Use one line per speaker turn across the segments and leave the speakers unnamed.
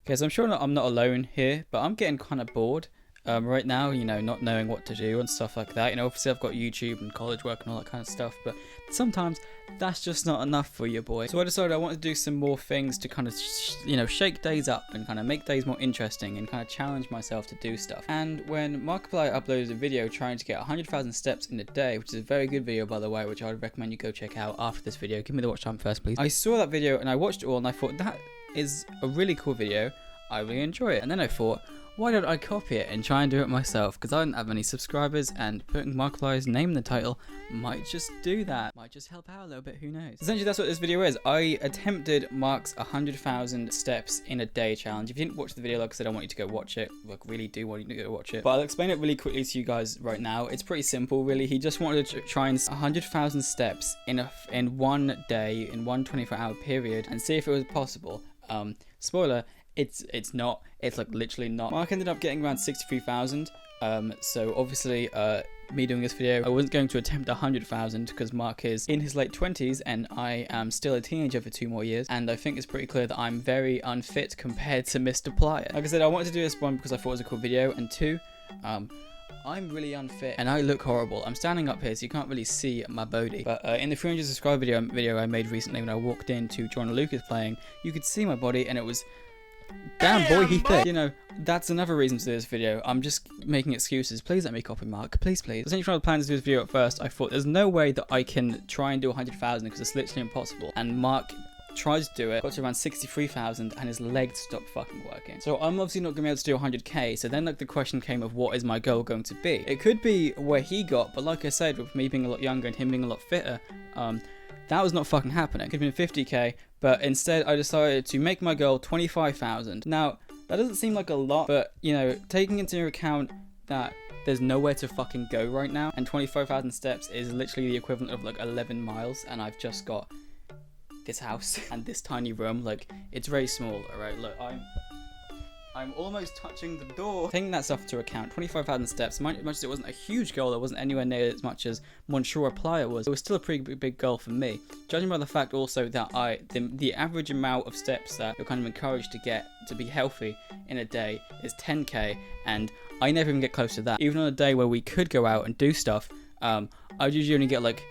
Okay, so I'm sure I'm not alone here, but I'm getting kind of bored right now, not knowing what to do and stuff like that. Obviously I've got YouTube and college work and all that kind of stuff, but sometimes that's just not enough for you, boy. So I decided I wanted to do some more things to kind of, shake days up and kind of make days more interesting and kind of challenge myself to do stuff. And when Markiplier uploaded a video trying to get 100,000 steps in a day, which is a very good video, by the way, which I would recommend you go check out after this video. Give me the watch time first, please. I saw that video and I watched it all and I thought, that is a really cool video. I really enjoy it. And then I thought, why don't I copy it and try and do it myself? Because I don't have many subscribers, and putting Markiplier's name in the title might just do that. Might just help out a little bit, who knows? Essentially, that's what this video is. I attempted Mark's 100,000 steps in a day challenge. If you didn't watch the video, like I said, I want you to go watch it. Like, really do want you to go watch it. But I'll explain it really quickly to you guys right now. It's pretty simple, really. He just wanted to try and 100,000 steps in one day, in one 24-hour period, and see if it was possible. Spoiler, it's not. It's like literally not. Mark ended up getting around 63,000. So obviously, me doing this video, I wasn't going to attempt 100,000 because Mark is in his late 20s and I am still a teenager for 2 more years. And I think it's pretty clear that I'm very unfit compared to Mr. Plier. Like I said, I wanted to do this one because I thought it was a cool video, and 2, I'm really unfit and I look horrible. I'm standing up here so you can't really see my body, but in the 300 subscriber video I made recently when I walked in to John Lucas playing, you could see my body and it was, damn boy, he thick. That's another reason to do this video. I'm just making excuses. Please let me copy Mark, please. Essentially, when I was planning to do this video at first, I thought there's no way that I can try and do 100,000 because it's literally impossible. And Mark tried to do it, got to around 63,000 and his legs stopped fucking working. So I'm obviously not going to be able to do 100k, so then the question came of what is my goal going to be? It could be where he got, but like I said, with me being a lot younger and him being a lot fitter, that was not fucking happening. It could have been 50k, but instead I decided to make my goal 25,000. Now, that doesn't seem like a lot, but taking into account that there's nowhere to fucking go right now, and 25,000 steps is literally the equivalent of like 11 miles, and I've just got this house and this tiny room. Like, it's very small. Alright, look, I'm almost touching the door. Taking that stuff into account, 25,000 steps, much as it wasn't a huge goal, it wasn't anywhere near as much as Monsieur Plier was, it was still a pretty big goal for me. Judging by the fact also that the average amount of steps that you're kind of encouraged to get to be healthy in a day is 10k, and I never even get close to that. Even on a day where we could go out and do stuff, I'd usually only get like,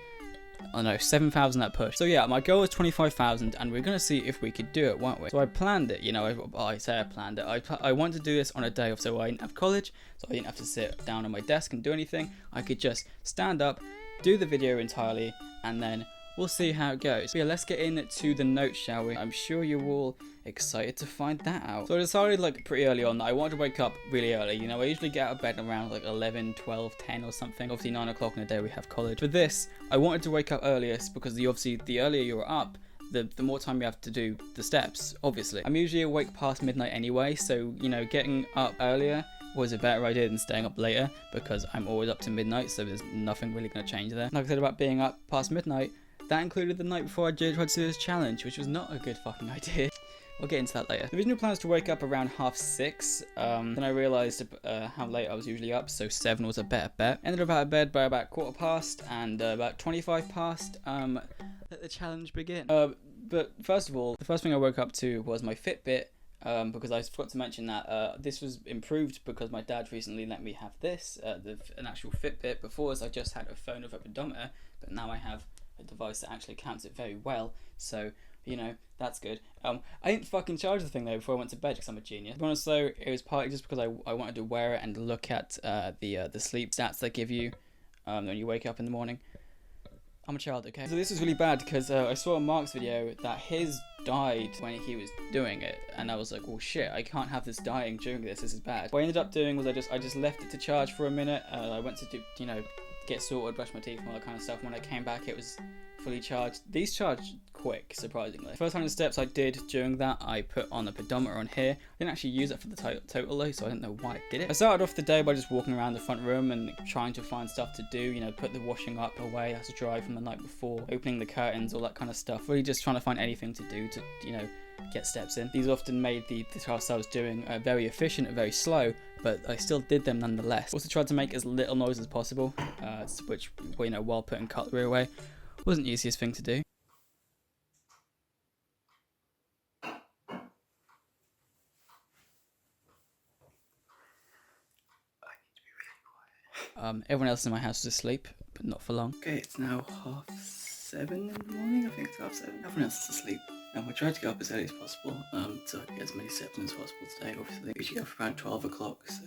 I don't know, 7,000 at push. So yeah, my goal is 25,000 and we're going to see if we could do it, weren't we? So I planned it, I say I planned it. I wanted to do this on a day off so I didn't have college, so I didn't have to sit down on my desk and do anything. I could just stand up, do the video entirely, and then we'll see how it goes. But yeah, let's get into the notes, shall we? I'm sure you're all excited to find that out. So I decided like pretty early on that I wanted to wake up really early. I usually get out of bed around like 11, 12, 10 or something. Obviously 9 o'clock in the day we have college. For this, I wanted to wake up earliest because the earlier you're up, the more time you have to do the steps, obviously. I'm usually awake past midnight anyway, so getting up earlier was a better idea than staying up later because I'm always up to midnight, so there's nothing really going to change there. Like I said about being up past midnight, that included the night before I tried to do this challenge, which was not a good fucking idea. We'll get into that later. The original plan was to wake up around 6:30. Then I realised how late I was usually up, so 7 was a better bet. Ended up out of bed by about 15:15, and about 25 past, let the challenge begin. But first of all, the first thing I woke up to was my Fitbit, because I forgot to mention that this was improved because my dad recently let me have this, an actual Fitbit. Before I just had a phone with a pedometer, but now I have a device that actually counts it very well, so that's good. I didn't fucking charge the thing though before I went to bed because I'm a genius. To be honest though, it was partly just because I wanted to wear it and look at the sleep stats they give you when you wake up in the morning. I'm a child, okay? So this was really bad because I saw on Mark's video that his died when he was doing it, and I was like, well shit, I can't have this dying during this is bad. What I ended up doing was I just left it to charge for a minute. I went to do, get sorted, brush my teeth and all that kind of stuff. When I came back, it was fully charged. These charged quick, surprisingly. The first 100 steps I did during that, I put on a pedometer on here. I didn't actually use it for the total though, so I don't know why I did it. I started off the day by just walking around the front room and trying to find stuff to do, put the washing up away, that's to dry from the night before, opening the curtains, all that kind of stuff. Really just trying to find anything to do to, get steps in. These often made the tasks I was doing very efficient and very slow, but I still did them nonetheless. Also tried to make as little noise as possible, which, while putting cutlery away, wasn't the easiest thing to do. Everyone else in my house was asleep, but not for long.
Okay, it's now 7:30 in the morning. I think it's 7:30. Everyone else is asleep. I tried to get up as early as possible, so I could get as many steps in as possible today. Obviously, we should go for around 12 o'clock, so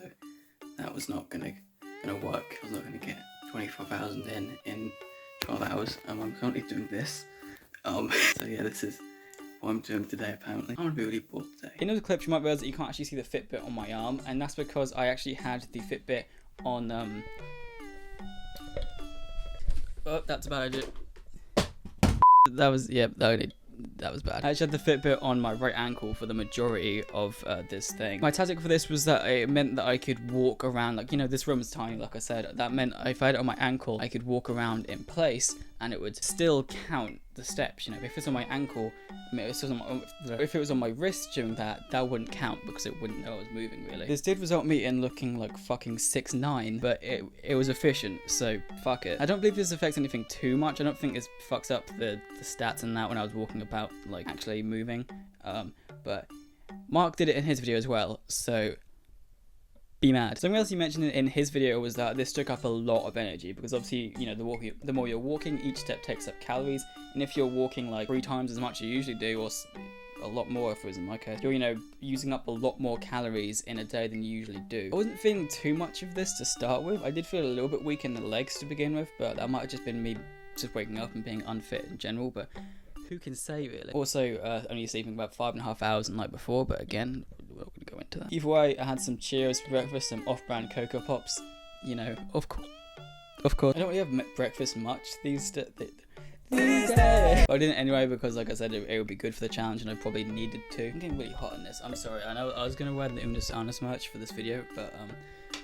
that was not gonna work. I was not gonna get 24,000 in 12 hours. I'm currently doing this. So yeah, this is what I'm doing today. Apparently, I'm gonna be really bored today.
In the clips, you might realize that you can't actually see the Fitbit on my arm, and that's because I actually had the Fitbit on. Oh, that's about it. That was bad. I actually had the Fitbit on my right ankle for the majority of this thing. My tactic for this was that it meant that I could walk around, like, this room is tiny, like I said. That meant if I had it on my ankle, I could walk around in place and it would still count the steps. If it's on my ankle, if it was on my wrist during that wouldn't count because it wouldn't know I was moving, really. This did result me in looking like fucking 6'9", but it was efficient, so fuck it. I don't believe this affects anything too much. I don't think this fucks up the stats and that when I was walking about, like, actually moving. But Mark did it in his video as well, so be mad. Something else he mentioned in his video was that this took up a lot of energy because obviously, the more you're walking, each step takes up calories, and if you're walking like 3 times as much as you usually do, or a lot more if it was in my case, you're using up a lot more calories in a day than you usually do. I wasn't feeling too much of this to start with. I did feel a little bit weak in the legs to begin with, but that might have just been me just waking up and being unfit in general, but who can say, really? Also, only sleeping about 5.5 hours the night before, but again, we're not going to go into that. Either way, I had some Cheerios for breakfast, some off-brand Cocoa Pops, of course. I don't really have breakfast much these days. I didn't anyway because, like I said, it would be good for the challenge and I probably needed to. I'm getting really hot in this. I'm sorry. I know I was going to wear the Annus merch for this video, but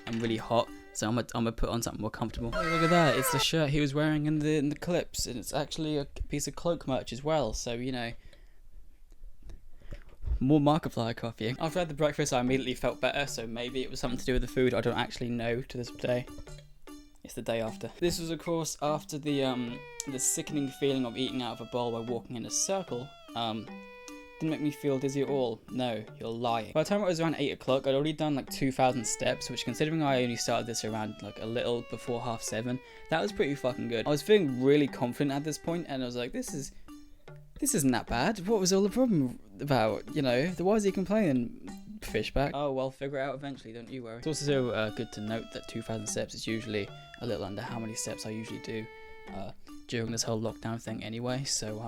I'm really hot. So I'm gonna put on something more comfortable. Oh, look at that! It's the shirt he was wearing in the clips, and it's actually a piece of cloak merch as well. So more Markiplier coffee. After I had the breakfast, I immediately felt better. So maybe it was something to do with the food. I don't actually know to this day. It's the day after. This was, of course, after the sickening feeling of eating out of a bowl by walking in a circle. Didn't make me feel dizzy at all. No, you're lying. By the time it was around 8 o'clock, I'd already done like 2,000 steps, which, considering I only started this around like a little before 7:30, that was pretty fucking good. I was feeling really confident at this point, and I was like, this isn't that bad. What was all the problem about? Why is he complaining? Fishback. Oh, well, figure it out eventually, don't you worry. It's also good to note that 2,000 steps is usually a little under how many steps I usually do during this whole lockdown thing anyway, so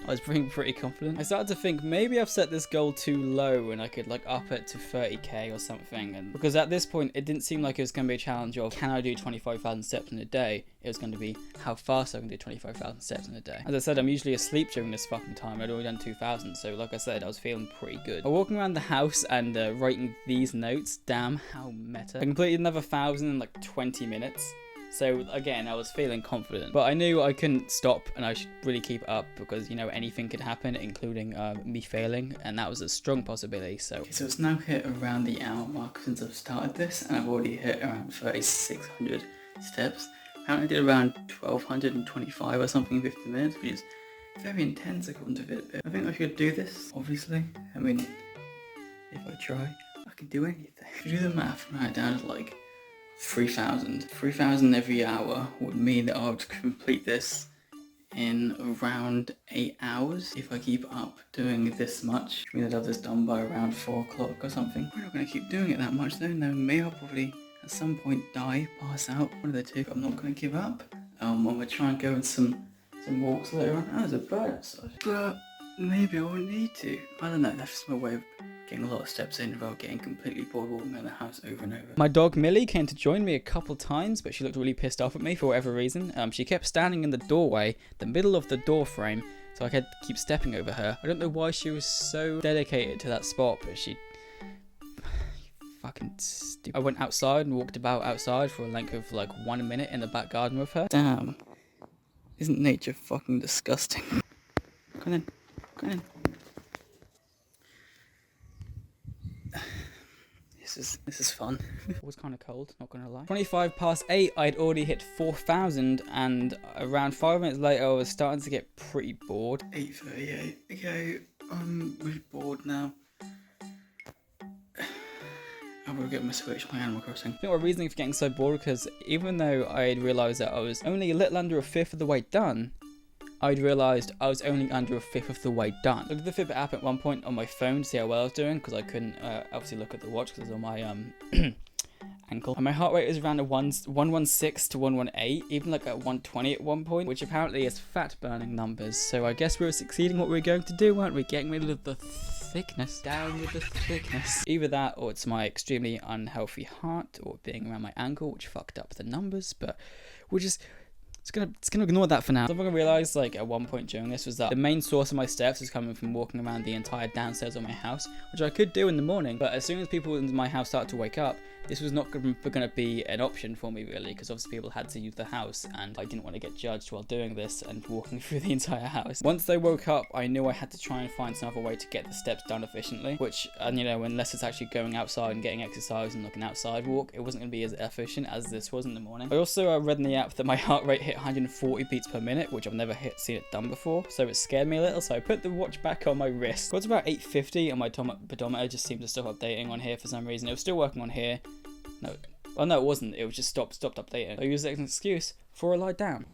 I was pretty confident. I started to think maybe I've set this goal too low and I could like up it to 30k or something, and because at this point it didn't seem like it was going to be a challenge of can I do 25,000 steps in a day. It was going to be how fast I can do 25,000 steps in a day. As I said, I'm usually asleep during this fucking time. I'd already done 2,000, so like I said, I was feeling pretty good. By walking around the house and writing these notes, damn how meta. I completed another 1,000 in like 20 minutes. So again, I was feeling confident, but I knew I couldn't stop and I should really keep it up because, anything could happen, including me failing, and that was a strong possibility, so.
Okay, so it's now hit around the hour mark since I've started this, and I've already hit around 3,600 steps. Apparently I did around 1,225 or something in 15 minutes, which is very intense according to Fitbit. I think I should do this, obviously. I mean, if I try, I can do anything. If you do the math, write it down as like 3,000. 3,000 every hour would mean that I would complete this in around 8 hours if I keep up doing this much. I mean, I'd have this done by around 4 o'clock or something. I'm not going to keep doing it that much though. Knowing me, I'll probably at some point die, pass out, one of the two. I'm not going to give up. I'm going to try and go on some walks later on. Oh, there's a bird outside. But maybe I won't need to. I don't know, that's just my way of getting a lot of steps in without getting completely bored walking around the house over and over.
My dog Millie came to join me a couple times, but she looked really pissed off at me for whatever reason. She kept standing in the doorway, the middle of the door frame, so I had to keep stepping over her. I don't know why she was so dedicated to that spot, but she fucking stupid. I went outside and walked about outside for a length of like 1 minute in the back garden with her. Damn. Isn't nature fucking disgusting? Come in. Come in. This is fun. It was kind of cold, not gonna lie. 8:25, I'd already hit 4,000, and around 5 minutes later, I was starting to get pretty bored.
8:38. Okay, I'm really bored now. I I'm gonna get my Switch, my Animal Crossing.
I think my reasoning for getting so bored, because even though I had realised that I was only a little under a fifth of the way done, I'd realised I was only under a fifth of the way done. I did the Fitbit app at one point on my phone to see how well I was doing, because I couldn't obviously look at the watch because it was on my ankle. And my heart rate is around a 116 to 118, even like at 120 at one point, which apparently is fat burning numbers. So I guess we were succeeding what we were going to do, weren't we? Getting rid of the thickness. Down with the thickness. Either that, or it's my extremely unhealthy heart, or being around my ankle, which fucked up the numbers, but we're just... It's gonna ignore that for now. Something I realised like at one point during this was that the main source of my steps is coming from walking around the entire downstairs of my house, which I could do in the morning, but as soon as people in my house started to wake up, this was not going to be an option for me really, because obviously people had to use the house and I didn't want to get judged while doing this and walking through the entire house. Once they woke up, I knew I had to try and find some other way to get the steps done efficiently, which, and you know, unless it's actually going outside and getting exercise and like an outside walk, it wasn't going to be as efficient as this was in the morning. I also read in the app that my heart rate hit 140 beats per minute, which I've never seen it done before, so it scared me a little, so I put the watch back on my wrist. It was about 850 and my pedometer just seemed to stop updating on here for some reason. It was still working on here. No. Oh no, it wasn't. It was just stopped updating. I used it as an excuse before I lied down.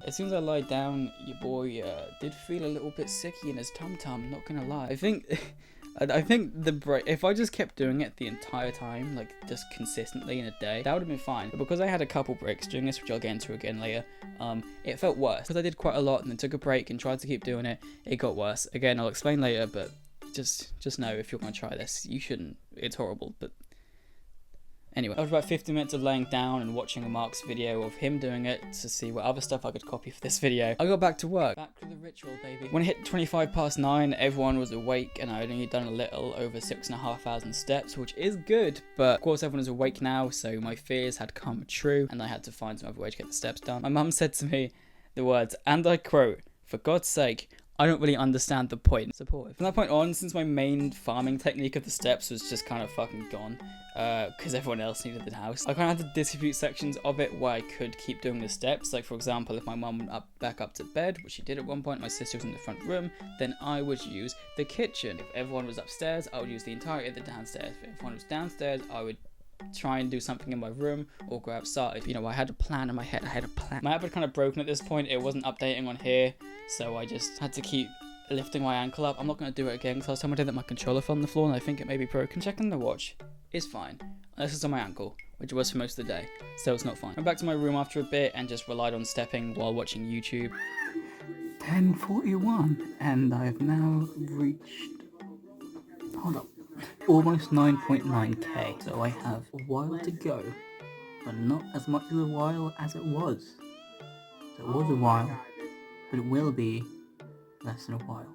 As soon as I lied down, your boy did feel a little bit sicky in his tum-tum, not gonna lie. I think the break, if I just kept doing it the entire time, like just consistently in a day, that would have been fine. But because I had a couple breaks doing this, which I'll get into again later, it felt worse. Because I did quite a lot and then took a break and tried to keep doing it, it got worse. Again, I'll explain later, but just know if you're going to try this, you shouldn't. It's horrible, but anyway. After about 50 minutes of laying down and watching Mark's video of him doing it to see what other stuff I could copy for this video, I got back to work. Back to the ritual, baby. When it hit 25 past 9, everyone was awake and I had only done a little over 6,500 steps, which is good, but of course everyone is awake now, so my fears had come true and I had to find some other way to get the steps done. My mum said to me the words, and I quote, "For God's sake, I don't really understand the point." Supportive. From that point on, since my main farming technique of the steps was just kind of fucking gone, because everyone else needed the house, I kind of had to distribute sections of it where I could keep doing the steps. Like for example, if my mum went back up to bed, which she did at one point, my sister was in the front room, then I would use the kitchen. If everyone was upstairs, I would use the entirety of the downstairs. If everyone was downstairs, I would try and do something in my room or go outside. You know, I had a plan in my head. My app had kind of broken at this point. It wasn't updating on here, so I just had to keep lifting my ankle up. I'm not going to do it again because last time I did that my controller fell on the floor and I think it may be broken. Checking the watch is fine, unless it's on my ankle, which it was for most of the day, so it's not fine. I went back to my room after a bit and just relied on stepping while watching YouTube.
10:41 and I've now reached, hold up, almost 9.9k, so I have a while to go, but not as much of a while as it was. So it was a while, but it will be less than a while.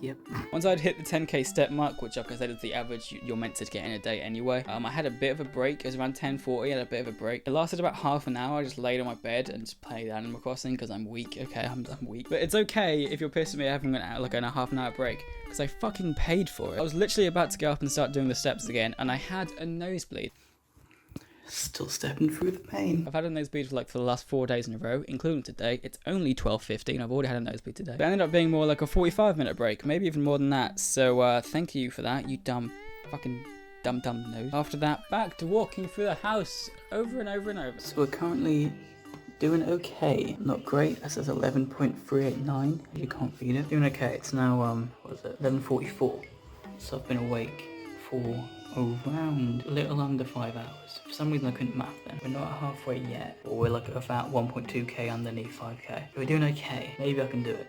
Yep.
Once I'd hit the 10k step mark, which like I said is the average you're meant to get in a day anyway, I had a bit of a break. It was around 10:40, I had a bit of a break. It lasted about half an hour. I just laid on my bed and just played Animal Crossing because I'm weak. Okay, I'm weak. But it's okay if you're pissed at me having a half an hour break, because I fucking paid for it. I was literally about to get up and start doing the steps again, and I had a nosebleed.
Still stepping through the pain.
I've had a nosebleed for the last 4 days in a row, including today. It's only 12:15. I've already had a nosebleed today. But it ended up being more like a 45-minute break, maybe even more than that. So thank you for that, you dumb nose. After that, back to walking through the house over and over and over.
So we're currently doing okay. Not great. That says 11.389. You can't read it. Doing okay. It's now 11:44. So I've been awake for around a little under 5 hours. For some reason I couldn't math then. We're not halfway yet, but we're like about 1.2k underneath 5k. We're doing okay. Maybe I can do it.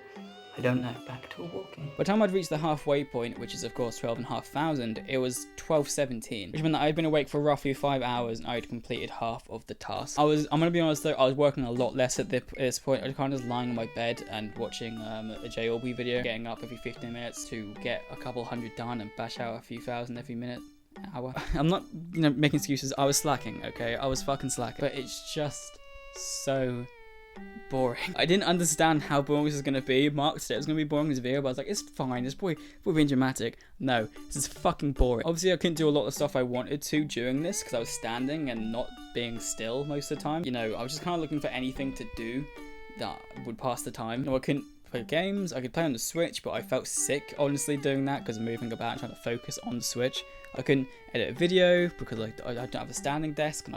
I don't know. Back to walking.
By the time I'd reached the halfway point, which is of course 12,500, it was 12:17, which meant that I'd been awake for roughly 5 hours and I'd completed half of the task. I'm gonna be honest though, I was working a lot less at this point. I was kind of just lying on my bed and watching a JLB video, getting up every 15 minutes to get a couple hundred done and bash out a few thousand every minute. Hour. I'm not, making excuses. I was slacking, okay? I was fucking slacking. But it's just so boring. I didn't understand how boring this was going to be. Mark said it was going to be boring in this video, but I was like, it's fine. This boy, we're being dramatic. No, this is fucking boring. Obviously, I couldn't do a lot of stuff I wanted to during this because I was standing and not being still most of the time. I was just kind of looking for anything to do that would pass the time. I couldn't play games. I could play on the Switch, but I felt sick, honestly, doing that because I'm moving about and trying to focus on the Switch. I couldn't edit a video because I don't have a standing desk, and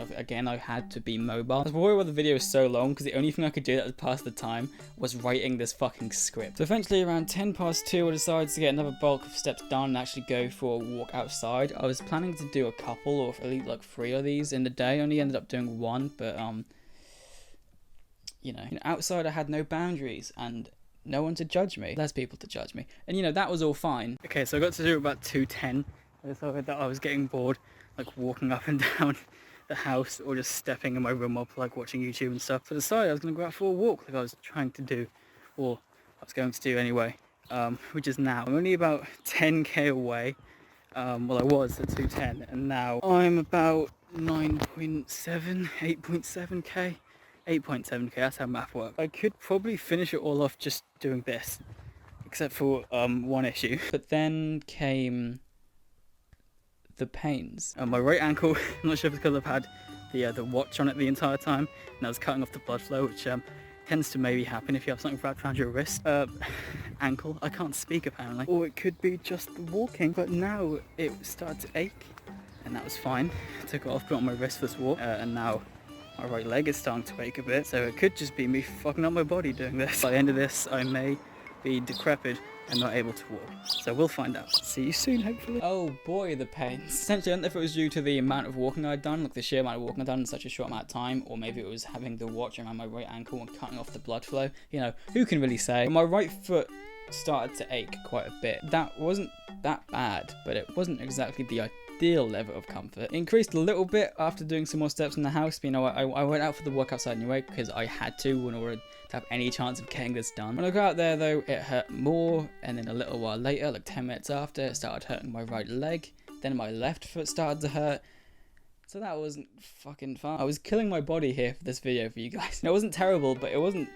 I had to be mobile. I was worried why the video was so long because the only thing I could do that would pass the time was writing this fucking script. So eventually around 2:10, I decided to get another bulk of steps done and actually go for a walk outside. I was planning to do a couple or at least like 3 of these in the day. I only ended up doing 1, but outside I had no boundaries and no one to judge me. Less people to judge me. And that was all fine. Okay, so I got to do about 2:10. I decided that I was getting bored, like walking up and down the house or just stepping in my room up, like watching YouTube and stuff. So I decided I was going to go out for a walk like I was trying to do, or I was going to do anyway, which is now. I'm only about 10k away. I was at 2:10 and now I'm about 8.7k. 8.7k, that's how math works. I could probably finish it all off just doing this, except for one issue. But then came the pains. My right ankle, I'm not sure if it's because I've had the watch on it the entire time, and I was cutting off the blood flow, which tends to maybe happen if you have something wrapped around your wrist. Ankle, I can't speak apparently. Or it could be just the walking, but now it started to ache, and that was fine. I took it off, put it on my wrist for this walk, and now my right leg is starting to ache a bit, so it could just be me fucking up my body doing this. By the end of this, I may be decrepit and not able to walk. So we'll find out. See you soon, hopefully. Oh boy, the pains. Essentially, I don't know if it was due to the amount of walking I'd done, like the sheer amount of walking I'd done in such a short amount of time, or maybe it was having the watch around my right ankle and cutting off the blood flow. Who can really say? But my right foot started to ache quite a bit. That wasn't that bad, but it wasn't exactly the ideal level of comfort. It increased a little bit after doing some more steps in the house. I went out for the walk outside anyway because I had to in order to have any chance of getting this done. When I got out there though, it hurt more, and then a little while later, like 10 minutes after, it started hurting my right leg. Then my left foot started to hurt. So that wasn't fucking fun. I was killing my body here for this video for you guys. And it wasn't terrible, but it wasn't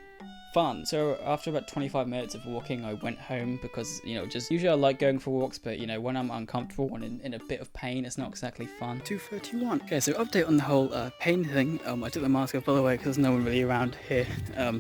fun. So after about 25 minutes of walking, I went home because, just usually I like going for walks, but when I'm uncomfortable and in a bit of pain, it's not exactly fun. 2:31. Okay, so update on the whole pain thing. I took the mask off by the way because there's no one really around here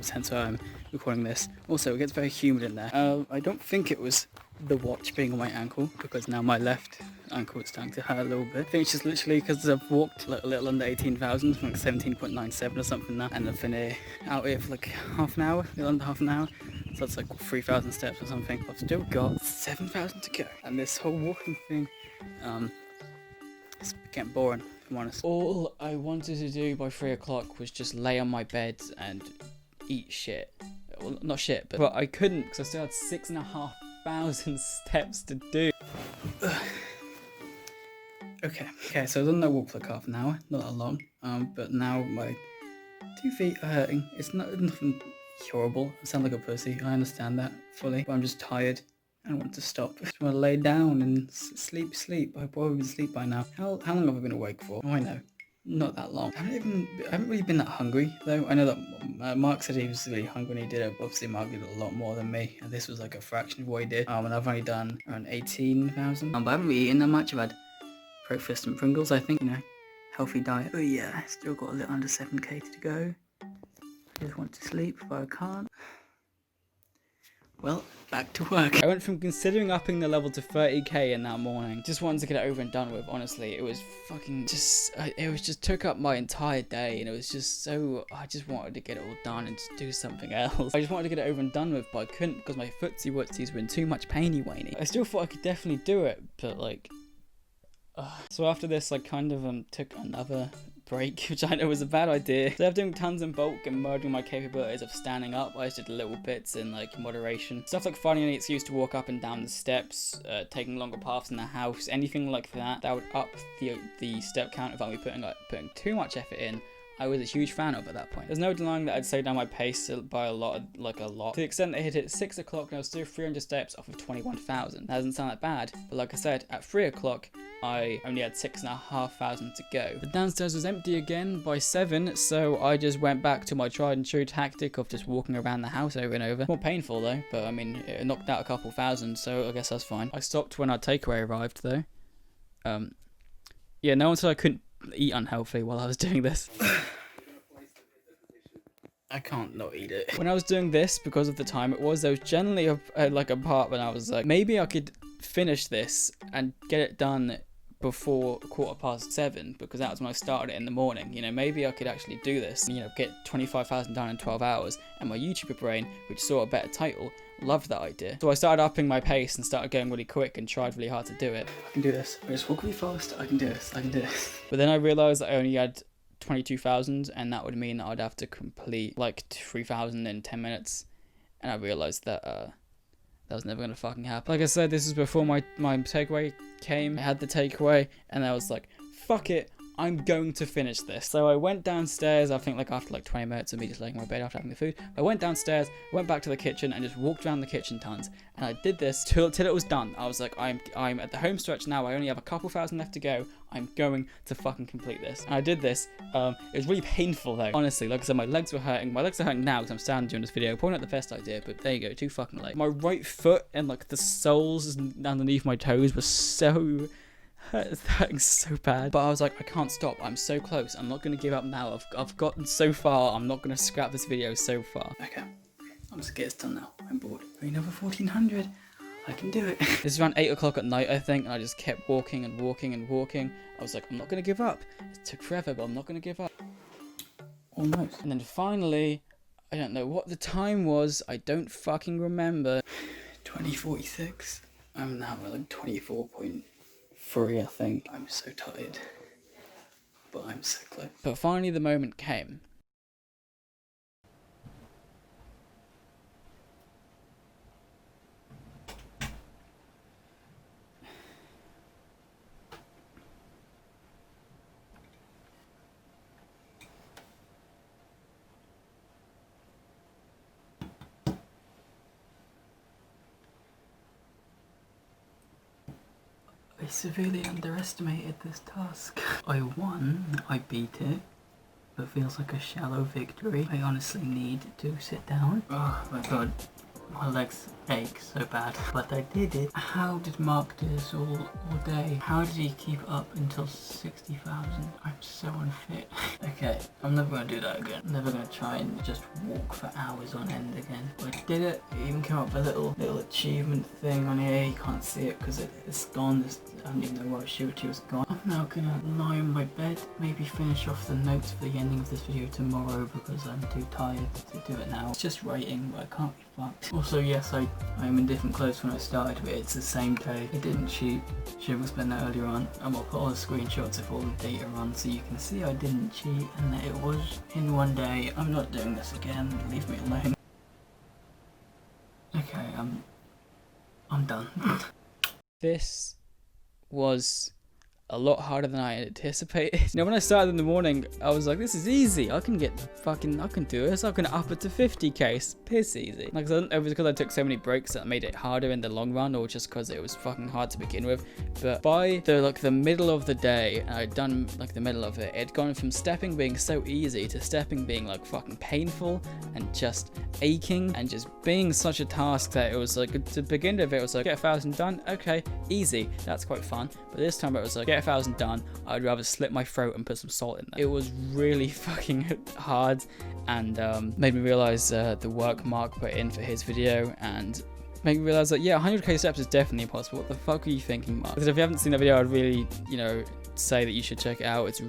since I'm recording this. Also, it gets very humid in there. I don't think it was the watch being on my ankle because now my left ankle is starting to hurt a little bit. I think it's just literally because I've walked a little under 18,000, like 17.97 or something now, and I've been out here for like half an hour, a little under half an hour, so that's like 3,000 steps or something. I've still got 7,000 to go, and this whole walking thing, it's getting boring, if I'm honest. All I wanted to do by 3 o'clock was just lay on my bed and eat shit. Well, not shit, but I couldn't because I still had 6,500 steps to do. Okay, so I've done that walk for like half an hour, not that long, but now my 2 feet are hurting. It's nothing horrible. I sound like a pussy, I understand that fully, but I'm just tired. I don't want to stop. I just want to lay down and sleep. I've probably been asleep by now. How long have I been awake for? Oh, I know. Not that long. I haven't really been that hungry though. I know that Mark said he was really hungry when he did it. Obviously Mark did a lot more than me, and this was like a fraction of what he did. And I've only done around 18,000. But I haven't really eaten that much. I've had breakfast and Pringles, I think. Healthy diet. Oh yeah, still got a little under 7k to go. I just want to sleep, but I can't. Well, back to work. I went from considering upping the level to 30k in that morning. Just wanted to get it over and done with, honestly. It was fucking it just took up my entire day, and it was just so, I just wanted to get it all done and just do something else. I just wanted to get it over and done with, but I couldn't because my footsie wootsies were in too much painy wainy. I still thought I could definitely do it, but like, so after this, I kind of took another break, which I know was a bad idea. Instead of doing tons in bulk and murdering my capabilities of standing up, I just did little bits in like moderation. Stuff like finding an excuse to walk up and down the steps, taking longer paths in the house, anything like that would up the step count if I were putting too much effort in. I was a huge fan of at that point. There's no denying that I'd slowed down my pace by a lot. To the extent that I hit it at 6 o'clock and I was still 300 steps off of 21,000. That doesn't sound that bad, but like I said, at 3 o'clock, I only had 6,500 to go. The downstairs was empty again by 7, so I just went back to my tried and true tactic of just walking around the house over and over. More painful though, but I mean, it knocked out a couple thousand, so I guess that's fine. I stopped when our takeaway arrived though. Yeah, no one said I couldn't eat unhealthy while I was doing this.
I can't not eat it.
When I was doing this, because of the time it was, there was generally a part when I was like, maybe I could finish this and get it done before 7:15, because that was when I started it in the morning. You know, maybe I could actually do this, you know, get 25,000 done in 12 hours. And my YouTuber brain, which saw a better title, loved that idea. So I started upping my pace and started going really quick and tried really hard to do it.
I can do this. I just walk really fast. I can do this. I can do this.
But then I realised I only had 22,000, and that would mean that I'd have to complete like 3,000 in 10 minutes. And I realised that that was never gonna fucking happen. Like I said, this was before my takeaway came. I had the takeaway, and I was like, fuck it, I'm going to finish this. So I went downstairs, I think like after like 20 minutes of me just laying in my bed after having the food. I went downstairs, went back to the kitchen, and just walked around the kitchen tons. And I did this till it was done. I was like, I'm at the home stretch now. I only have a couple thousand left to go. I'm going to fucking complete this. And I did this. It was really painful though. Honestly, like I said, my legs were hurting. My legs are hurting now because I'm standing doing this video. Probably not the best idea, but there you go, too fucking late. My right foot and like the soles underneath my toes was so... it's hurting so bad, but I was like, I can't stop. I'm so close. I'm not gonna give up now. I've gotten so far. I'm not gonna scrap this video so far.
Okay, I'm just gonna get this done now. I'm bored. Another 1400. I can do it.
This is around 8 o'clock at night, I think, and I just kept walking and walking and walking. I was like, I'm not gonna give up. It took forever, but I'm not gonna give up.
Almost.
And then finally, I don't know what the time was. I don't fucking remember.
20:46. I'm now at like 24.3, I think. I'm so tired, but I'm so close.
But finally the moment came.
I severely underestimated this task. I won, I beat it, but feels like a shallow victory. I honestly need to sit down. Oh my god, my legs ache so bad. But I did it. How did Mark do this all day? How did he keep up until 60,000? I'm so unfit. Okay, I'm never gonna do that again. I'm never gonna try and just walk for hours on end again. But I did it. It even came up with a little achievement thing on here. You can't see it because it's gone. I don't even know why she was gone. I'm now gonna lie on my bed, maybe finish off the notes for the ending of this video tomorrow because I'm too tired to do it now. It's just writing, but I can't be fucked. Also, yes, I'm in different clothes when I started, but it's the same day. I didn't cheat. Should have explained that earlier on. And we'll put all the screenshots of all the data on so you can see I didn't cheat and that it was in one day. I'm not doing this again. Leave me alone. Okay, I'm done.
This was a lot harder than I had anticipated. You know, when I started in the morning, I was like, this is easy. I can do this. I can up it to 50k. It's piss easy. Like, it was because I took so many breaks that made it harder in the long run, or just because it was fucking hard to begin with. But by the middle of the day, and I'd done like the middle of it, it'd gone from stepping being so easy to stepping being like fucking painful and just aching and just being such a task that it was like, to begin with, it was like, get 1,000 done. Okay, easy. That's quite fun. But this time it was like, get 1,000 done. I'd rather slit my throat and put some salt in there. It was really fucking hard, and made me realize the work Mark put in for his video, and made me realize that, yeah, 100k steps is definitely impossible. What the fuck are you thinking, Mark? Because if you haven't seen that video, I'd really, say that you should check it out. It's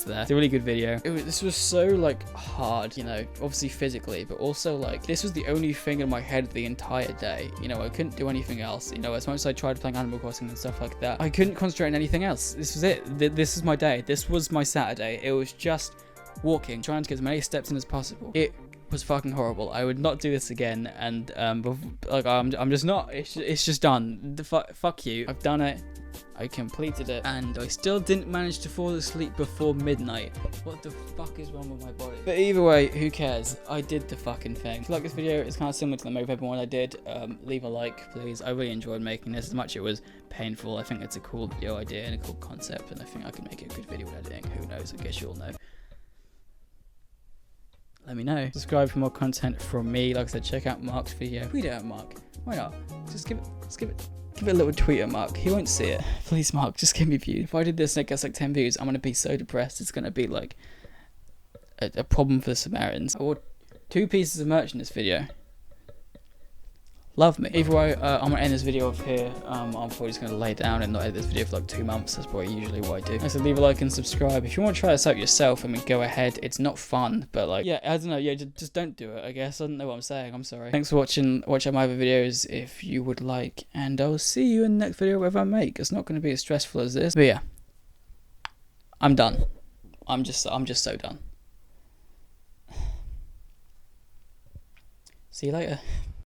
there. It's a really good video. This was so like hard, obviously physically, but also like this was the only thing in my head the entire day. I couldn't do anything else. As much as I tried playing Animal Crossing and stuff like that, I couldn't concentrate on anything else. This was it. This is my day. This was my Saturday. It was just walking, trying to get as many steps in as possible. It was fucking horrible. I would not do this again, and I'm just not. It's just done. Fuck you. I've done it. I completed it, and I still didn't manage to fall asleep before midnight. What the fuck is wrong with my body? But either way, who cares? I did the fucking thing. If you like this video, it's kind of similar to the Moped one I did. Leave a like, please. I really enjoyed making this. As much as it was painful, I think it's a cool video idea and a cool concept, and I think I can make it a good video with editing. Who knows? I guess you'll know. Let me know. Subscribe for more content from me. Like I said, check out Mark's video. Tweet it at Mark. Why not? Just give it a little tweet at Mark. He won't see it. Please, Mark, just give me views. If I did this and it gets like 10 views, I'm gonna be so depressed. It's gonna be like a problem for the Samaritans. I bought 2 pieces of merch in this video. Love me. Either way, I'm gonna end this video off here. I'm probably just gonna lay down and not edit this video for like 2 months. That's probably usually what I do. So leave a like and subscribe. If you want to try this out yourself, I mean, go ahead. It's not fun, but like, yeah, I don't know. Yeah, just don't do it, I guess. I don't know what I'm saying. I'm sorry. Thanks for watching my other videos if you would like, and I'll see you in the next video whatever I make. It's not gonna be as stressful as this, but yeah, I'm done. I'm just so done. See you later.